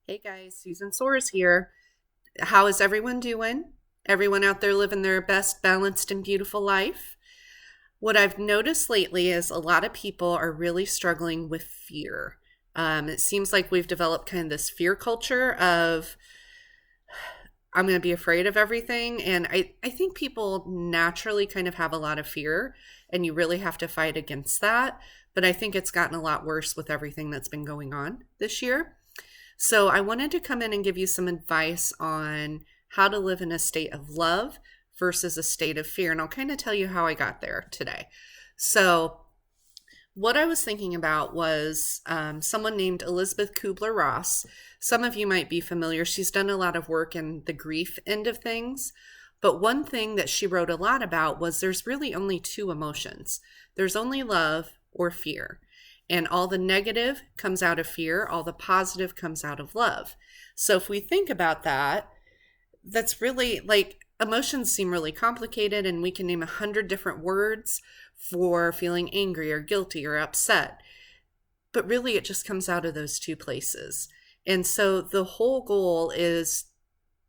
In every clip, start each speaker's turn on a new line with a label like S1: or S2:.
S1: Hey guys, Susan Soares here. How is everyone doing? Everyone out there living their best balanced and beautiful life? What I've noticed lately is a lot of people are really struggling with fear. It seems like we've developed kind of this fear culture of I'm going to be afraid of everything. And I think people naturally kind of have a lot of fear, and you really have to fight against that. But I think it's gotten a lot worse with everything that's been going on this year. So I wanted to come in and give you some advice on how to live in a state of love versus a state of fear. And I'll kind of tell you how I got there today. So, what I was thinking about was someone named Elizabeth Kubler-Ross. Some of you might be familiar. She's done a lot of work in the grief end of things. But one thing that she wrote a lot about was there's really only two emotions. There's only love or fear. And all the negative comes out of fear, all the positive comes out of love. So if we think about that, that's really like emotions seem really complicated, and we can name 100 different words for feeling angry or guilty or upset. But really, it just comes out of those two places. And so the whole goal is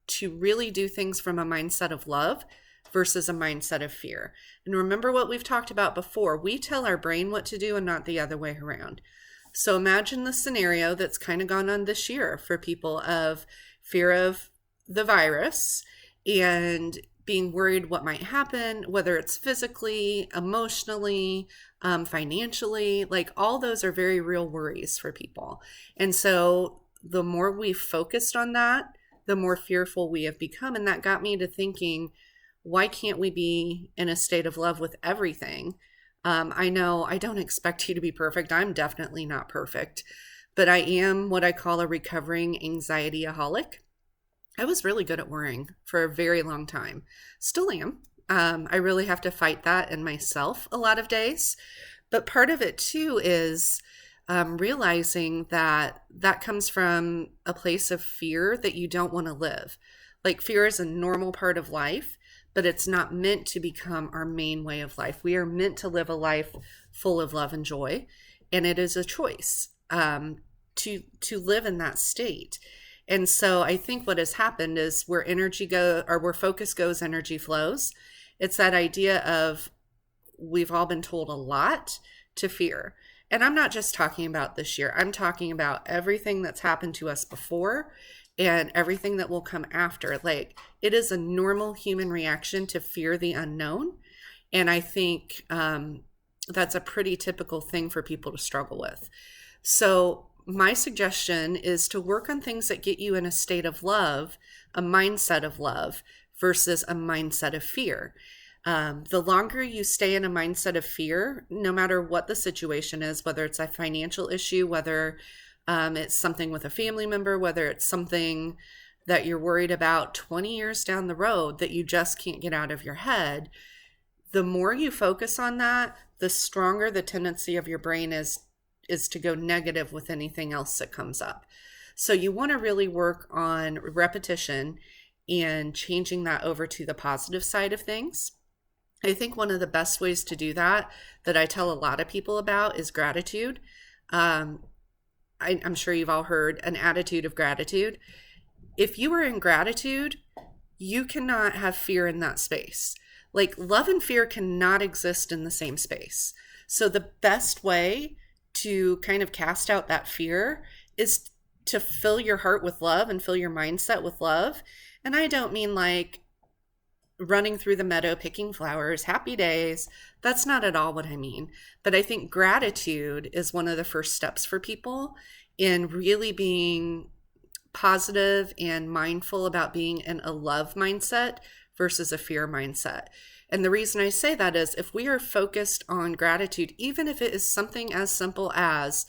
S1: to really do things from a mindset of love versus a mindset of fear. And remember what we've talked about before. We tell our brain what to do and not the other way around. So imagine the scenario that's kind of gone on this year for people of fear of the virus and being worried what might happen, whether it's physically, emotionally, financially, like all those are very real worries for people. And so the more we've focused on that, the more fearful we have become. And that got me to thinking, why can't we be in a state of love with everything? I know I don't expect you to be perfect. I'm definitely not perfect, but I am what I call a recovering anxiety-aholic. I was really good at worrying for a very long time. Still am. I really have to fight that in myself a lot of days. But part of it too is realizing that that comes from a place of fear that you don't want to live. Like fear is a normal part of life, but it's not meant to become our main way of life. We are meant to live a life full of love and joy, and it is a choice to live in that state. And so I think what has happened is where energy go or where focus goes, energy flows. It's that idea of we've all been told a lot to fear. And I'm not just talking about this year. I'm talking about everything that's happened to us before and everything that will come after. Like it is a normal human reaction to fear the unknown. And I think that's a pretty typical thing for people to struggle with. So my suggestion is to work on things that get you in a state of love, a mindset of love versus a mindset of fear. The longer you stay in a mindset of fear, no matter what the situation is, whether it's a financial issue, whether it's something with a family member, whether it's something that you're worried about 20 years down the road that you just can't get out of your head, the more you focus on that, the stronger the tendency of your brain is to go negative with anything else that comes up. So you want to really work on repetition and changing that over to the positive side of things. I think one of the best ways to do that I tell a lot of people about is gratitude. I'm sure you've all heard an attitude of gratitude. If you are in gratitude, you cannot have fear in that space. Like love and fear cannot exist in the same space. So the best way to kind of cast out that fear is to fill your heart with love and fill your mindset with love. And I don't mean like running through the meadow picking flowers, happy days. That's not at all what I mean. But I think gratitude is one of the first steps for people in really being positive and mindful about being in a love mindset versus a fear mindset. And the reason I say that is if we are focused on gratitude, even if it is something as simple as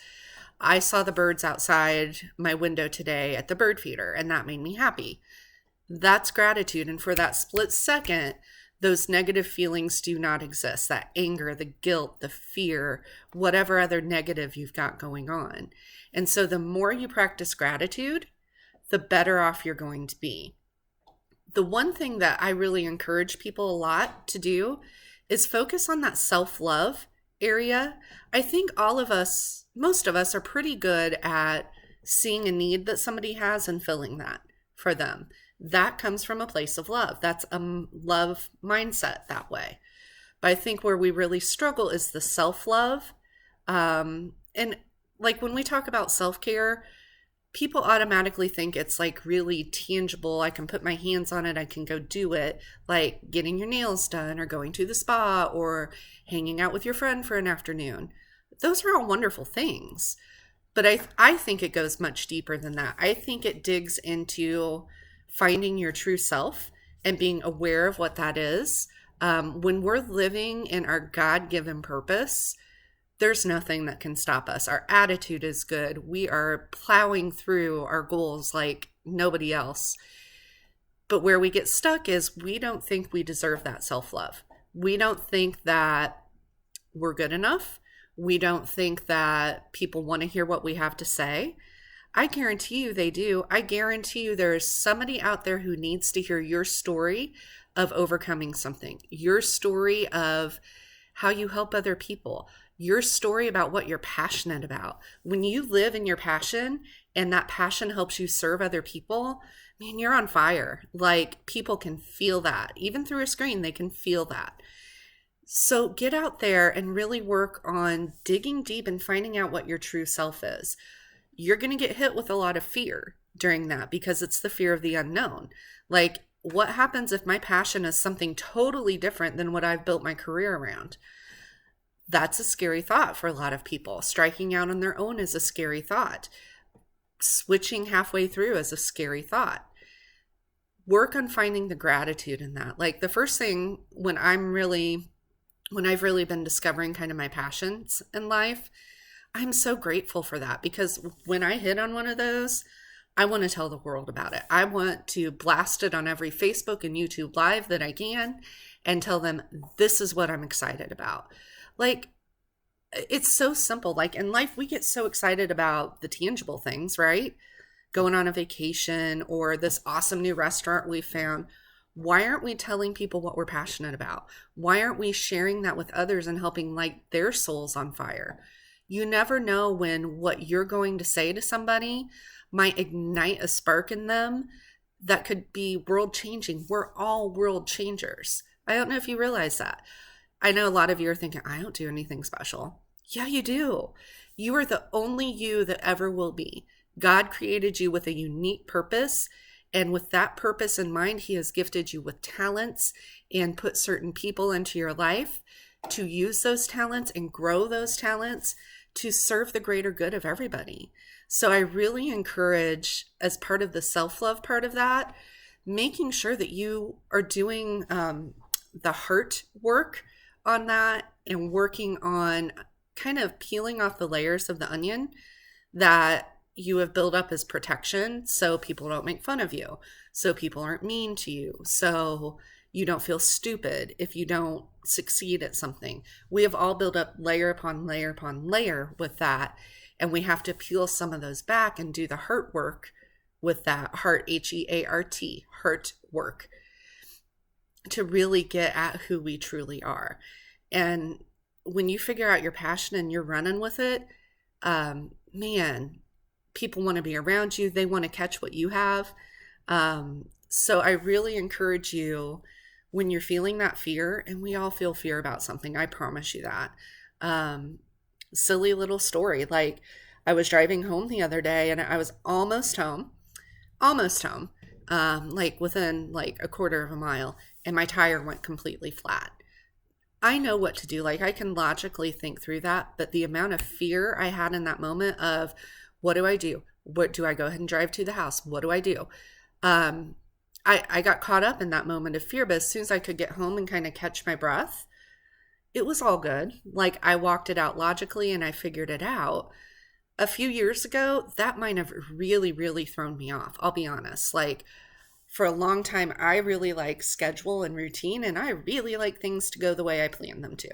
S1: I saw the birds outside my window today at the bird feeder and that made me happy. That's gratitude. And for that split second, those negative feelings do not exist. That anger, the guilt, the fear, whatever other negative you've got going on. And so the more you practice gratitude, the better off you're going to be. The one thing that I really encourage people a lot to do is focus on that self-love area. I think all of us, most of us are pretty good at seeing a need that somebody has and filling that for them. That comes from a place of love. That's a love mindset that way. But I think where we really struggle is the self love. And like when we talk about self care, people automatically think it's like really tangible. I can put my hands on it, I can go do it, like getting your nails done or going to the spa or hanging out with your friend for an afternoon. Those are all wonderful things. But I think it goes much deeper than that. I think it digs into finding your true self and being aware of what that is. When we're living in our God given purpose, there's nothing that can stop us. Our attitude is good. We are plowing through our goals like nobody else. But where we get stuck is we don't think we deserve that self love. We don't think that we're good enough. We don't think that people want to hear what we have to say. I guarantee you they do. I guarantee you there's somebody out there who needs to hear your story of overcoming something, your story of how you help other people, your story about what you're passionate about. When you live in your passion and that passion helps you serve other people, man, you're on fire. Like people can feel that. Even through a screen, they can feel that. So get out there and really work on digging deep and finding out what your true self is. You're going to get hit with a lot of fear during that because it's the fear of the unknown. Like, what happens if my passion is something totally different than what I've built my career around? That's a scary thought for a lot of people. Striking out on their own is a scary thought. Switching halfway through is a scary thought. Work on finding the gratitude in that. Like the first thing when I've really been discovering kind of my passions in life, I'm so grateful for that because when I hit on one of those, I want to tell the world about it. I want to blast it on every Facebook and YouTube live that I can and tell them this is what I'm excited about. Like, it's so simple. Like in life, we get so excited about the tangible things, right? Going on a vacation or this awesome new restaurant we found. Why aren't we telling people what we're passionate about? Why aren't we sharing that with others and helping light their souls on fire? You never know when what you're going to say to somebody might ignite a spark in them that could be world changing. We're all world changers. I don't know if you realize that. I know a lot of you are thinking, I don't do anything special. Yeah, you do. You are the only you that ever will be. God created you with a unique purpose. And with that purpose in mind, he has gifted you with talents and put certain people into your life to use those talents and grow those talents to serve the greater good of everybody. So I really encourage, as part of the self-love part of that, making sure that you are doing the heart work on that and working on kind of peeling off the layers of the onion that you have built up as protection so people don't make fun of you, so people aren't mean to you, so you don't feel stupid if you don't succeed at something. We have all built up layer upon layer upon layer with that, and we have to peel some of those back and do the heart work with that heart, Heart, heart work, to really get at who we truly are. And when you figure out your passion and you're running with it, man, people want to be around you. They want to catch what you have. So I really encourage you when you're feeling that fear, and we all feel fear about something, I promise you that. Silly little story. Like I was driving home the other day and I was almost home, like within like a quarter of a mile, and my tire went completely flat. I know what to do. Like I can logically think through that, but the amount of fear I had in that moment of what do I do? What do I go ahead and drive to the house? What do I do? I got caught up in that moment of fear, but as soon as I could get home and kind of catch my breath, it was all good. Like I walked it out logically and I figured it out. A few years ago, that might have really, really thrown me off. I'll be honest. Like for a long time, I really like schedule and routine, and I really like things to go the way I plan them to.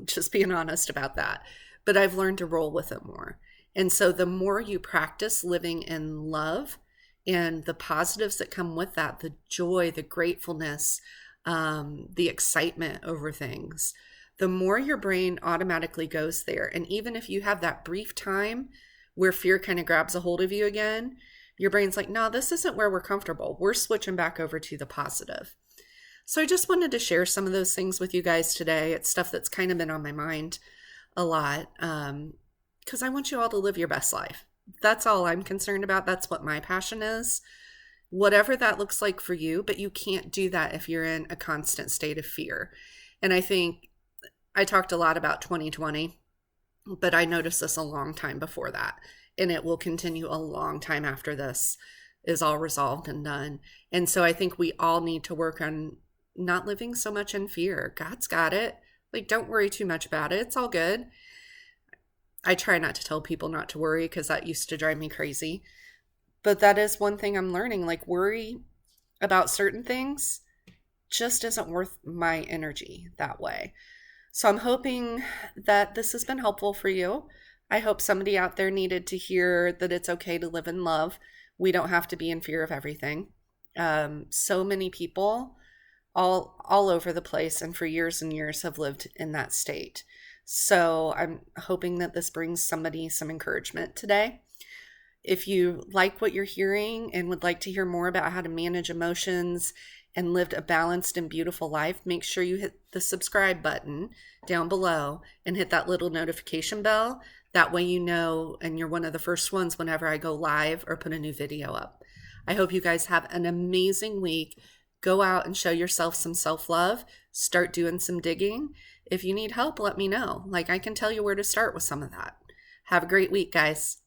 S1: Just being honest about that. But I've learned to roll with it more. And so the more you practice living in love and the positives that come with that, the joy, the gratefulness, the excitement over things, the more your brain automatically goes there. And even if you have that brief time where fear kind of grabs a hold of you again, your brain's like, no, this isn't where we're comfortable. We're switching back over to the positive. So I just wanted to share some of those things with you guys today. It's stuff that's kind of been on my mind a lot, because I want you all to live your best life. That's all I'm concerned about. That's what my passion is. Whatever that looks like for you, but you can't do that if you're in a constant state of fear. And I think I talked a lot about 2020, but I noticed this a long time before that. And it will continue a long time after this is all resolved and done. And so I think we all need to work on not living so much in fear. God's got it. Like, don't worry too much about it. It's all good. I try not to tell people not to worry because that used to drive me crazy. But that is one thing I'm learning. Like, worry about certain things just isn't worth my energy that way. So I'm hoping that this has been helpful for you. I hope somebody out there needed to hear that it's okay to live in love. We don't have to be in fear of everything. So many people all over the place and for years and years have lived in that state. So I'm hoping that this brings somebody some encouragement today. If you like what you're hearing and would like to hear more about how to manage emotions and live a balanced and beautiful life, make sure you hit the subscribe button down below and hit that little notification bell. That way you know, and you're one of the first ones whenever I go live or put a new video up. I hope you guys have an amazing week. Go out and show yourself some self-love. Start doing some digging. If you need help, let me know. Like, I can tell you where to start with some of that. Have a great week, guys.